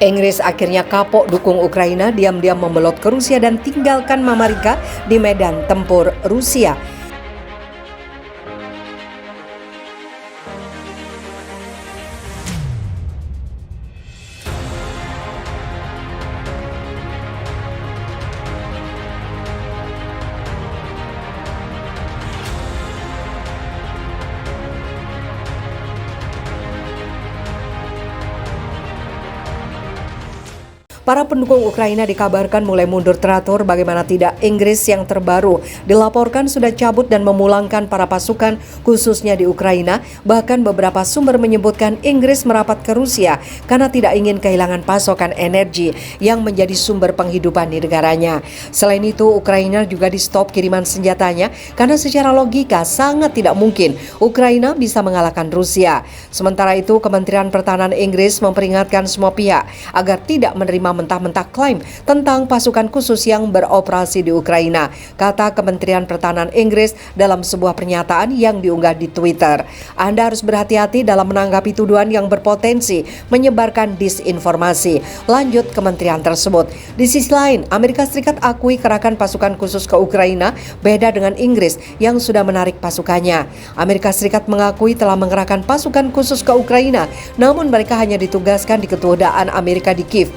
Inggris akhirnya kapok dukung Ukraina, diam-diam membelot ke Rusia dan tinggalkan Mamarika di medan tempur Rusia. Para pendukung Ukraina dikabarkan mulai mundur teratur, bagaimana tidak Inggris yang terbaru dilaporkan sudah cabut dan memulangkan para pasukan khususnya di Ukraina. Bahkan beberapa sumber menyebutkan Inggris merapat ke Rusia karena tidak ingin kehilangan pasokan energi yang menjadi sumber penghidupan di negaranya. Selain itu, Ukraina juga di stop kiriman senjatanya karena secara logika sangat tidak mungkin Ukraina bisa mengalahkan Rusia. Sementara itu, Kementerian Pertahanan Inggris memperingatkan semua pihak agar tidak menerima mentah-mentah klaim tentang pasukan khusus yang beroperasi di Ukraina, kata Kementerian Pertahanan Inggris dalam sebuah pernyataan yang diunggah di Twitter. Anda harus berhati-hati dalam menanggapi tuduhan yang berpotensi menyebarkan disinformasi, lanjut kementerian tersebut. Di sisi lain, Amerika Serikat akui kerahkan pasukan khusus ke Ukraina beda dengan Inggris yang sudah menarik pasukannya. Amerika Serikat mengakui telah mengerahkan pasukan khusus ke Ukraina, namun mereka hanya ditugaskan di kedutaan Amerika di Kiev.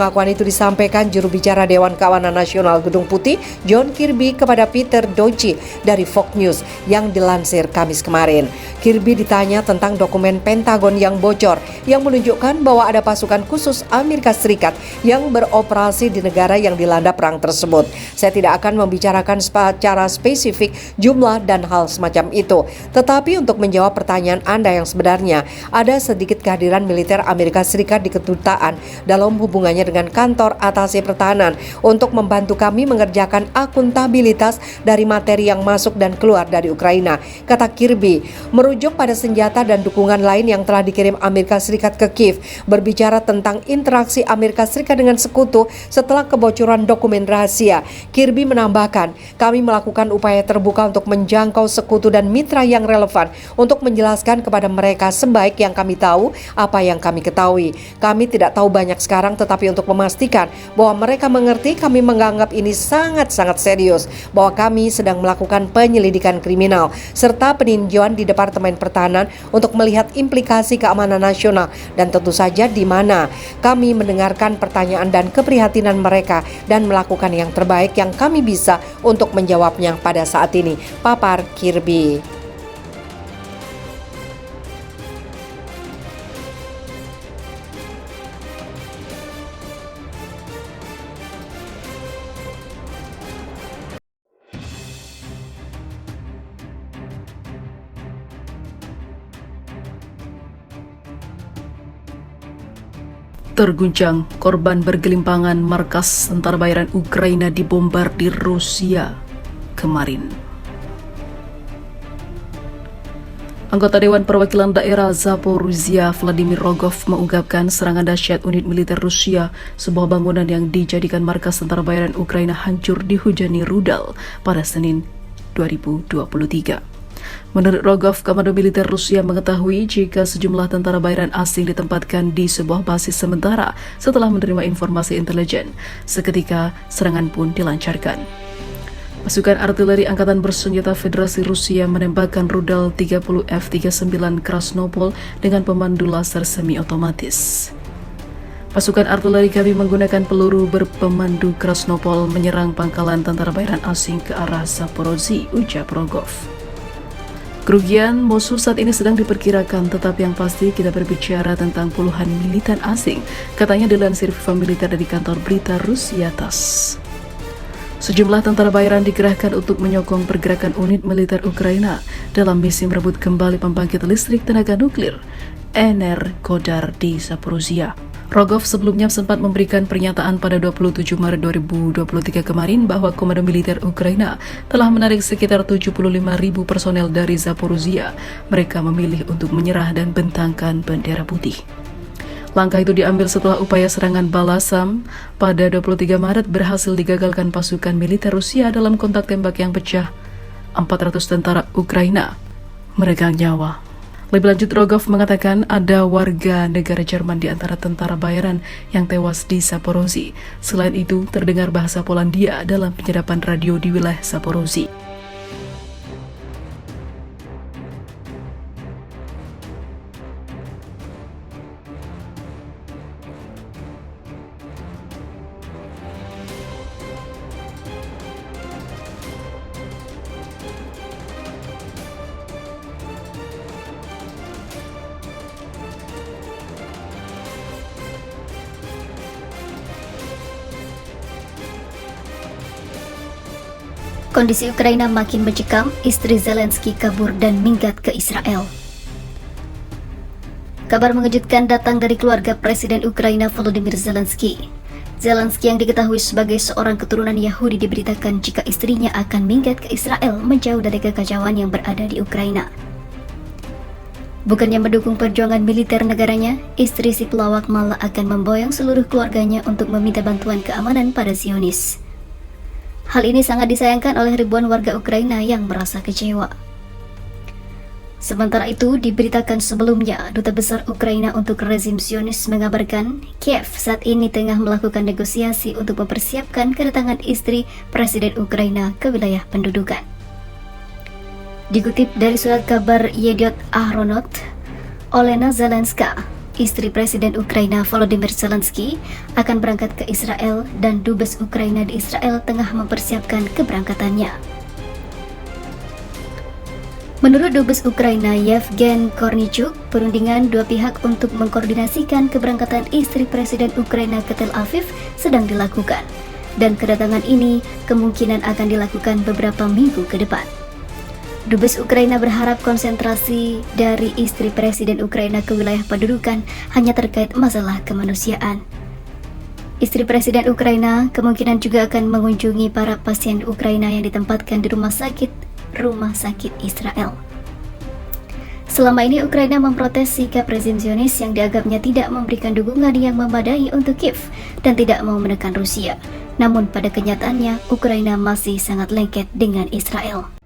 Pengakuan itu disampaikan juru bicara Dewan Keamanan Nasional Gedung Putih John Kirby kepada Peter Doocy dari Fox News yang dilansir Kamis kemarin. Kirby ditanya tentang dokumen Pentagon yang bocor yang menunjukkan bahwa ada pasukan khusus Amerika Serikat yang beroperasi di negara yang dilanda perang tersebut. Saya tidak akan membicarakan secara spesifik jumlah dan hal semacam itu. Tetapi untuk menjawab pertanyaan Anda yang sebenarnya, ada sedikit kehadiran militer Amerika Serikat di kedutaan dalam hubungannya dengan kantor atase pertahanan untuk membantu kami mengerjakan akuntabilitas dari materi yang masuk dan keluar dari Ukraina, kata Kirby. Merujuk pada senjata dan dukungan lain yang telah dikirim Amerika Serikat ke Kiev, berbicara tentang interaksi Amerika Serikat dengan sekutu setelah kebocoran dokumen rahasia. Kirby menambahkan, kami melakukan upaya terbuka untuk menjangkau sekutu dan mitra yang relevan untuk menjelaskan kepada mereka sebaik yang kami tahu apa yang kami ketahui. Kami tidak tahu banyak sekarang, tetapi untuk memastikan bahwa mereka mengerti, kami menganggap ini sangat-sangat serius, bahwa kami sedang melakukan penyelidikan kriminal serta peninjauan di Departemen Pertahanan untuk melihat implikasi keamanan nasional dan tentu saja di mana kami mendengarkan pertanyaan dan keprihatinan mereka dan melakukan yang terbaik yang kami bisa untuk menjawabnya pada saat ini, papar Kirby. Terguncang, korban bergelimpangan, markas tentara bayaran Ukraina dibombardir Rusia kemarin. Anggota Dewan Perwakilan Daerah Zaporizhia Vladimir Rogov mengungkapkan serangan dahsyat unit militer Rusia, sebuah bangunan yang dijadikan markas tentara bayaran Ukraina hancur dihujani rudal pada Senin 2023. Menurut Rogov, Komando Militer Rusia mengetahui jika sejumlah tentara bayaran asing ditempatkan di sebuah basis sementara setelah menerima informasi intelijen. Seketika, serangan pun dilancarkan. Pasukan artileri Angkatan Bersenjata Federasi Rusia menembakkan rudal 30 F-39 Krasnopol dengan pemandu laser semi-otomatis. Pasukan artileri kami menggunakan peluru berpemandu Krasnopol menyerang pangkalan tentara bayaran asing ke arah Zaporozhye, ujar Rogov. Kerugian Mosul saat ini sedang diperkirakan, tetapi yang pasti kita berbicara tentang puluhan militan asing, katanya dilansir Viva Militer dari kantor berita Rusia TASS. Sejumlah tentara bayaran dikerahkan untuk menyokong pergerakan unit militer Ukraina dalam misi merebut kembali pembangkit listrik tenaga nuklir Energodar di Zaporozhye. Rogov sebelumnya sempat memberikan pernyataan pada 27 Maret 2023 kemarin bahwa Komando Militer Ukraina telah menarik sekitar 75.000 personel dari Zaporozhye. Mereka memilih untuk menyerah dan bentangkan bendera putih. Langkah itu diambil setelah upaya serangan balasan pada 23 Maret berhasil digagalkan pasukan militer Rusia dalam kontak tembak yang pecah. 400 tentara Ukraina meregang nyawa. Lebih lanjut, Rogov mengatakan ada warga negara Jerman di antara tentara bayaran yang tewas di Zaporozhye. Selain itu, terdengar bahasa Polandia dalam penyadapan radio di wilayah Zaporozhye. Kondisi Ukraina makin mencekam, istri Zelensky kabur dan minggat ke Israel. Kabar mengejutkan datang dari keluarga Presiden Ukraina Volodymyr Zelensky. Zelensky yang diketahui sebagai seorang keturunan Yahudi diberitakan jika istrinya akan minggat ke Israel menjauh dari kekacauan yang berada di Ukraina. Bukannya mendukung perjuangan militer negaranya, istri si pelawak malah akan memboyong seluruh keluarganya untuk meminta bantuan keamanan pada Zionis. Hal ini sangat disayangkan oleh ribuan warga Ukraina yang merasa kecewa. Sementara itu, diberitakan sebelumnya, Duta Besar Ukraina untuk rezim Zionis mengabarkan Kiev saat ini tengah melakukan negosiasi untuk mempersiapkan kedatangan istri Presiden Ukraina ke wilayah pendudukan. Dikutip dari surat kabar Yediot Ahronot, Olena Zelenska, istri Presiden Ukraina Volodymyr Zelensky, akan berangkat ke Israel dan Dubes Ukraina di Israel tengah mempersiapkan keberangkatannya. Menurut Dubes Ukraina Yevgen Kornichuk, perundingan dua pihak untuk mengkoordinasikan keberangkatan istri Presiden Ukraina ke Tel Aviv sedang dilakukan, dan kedatangan ini kemungkinan akan dilakukan beberapa minggu ke depan. Dubes Ukraina berharap konsentrasi dari istri Presiden Ukraina ke wilayah pendudukan hanya terkait masalah kemanusiaan. Istri Presiden Ukraina kemungkinan juga akan mengunjungi para pasien Ukraina yang ditempatkan di rumah sakit Israel. Selama ini Ukraina memprotes sikap rezim Zionis yang dianggapnya tidak memberikan dukungan yang memadai untuk Kiev dan tidak mau menekan Rusia. Namun pada kenyataannya Ukraina masih sangat lengket dengan Israel.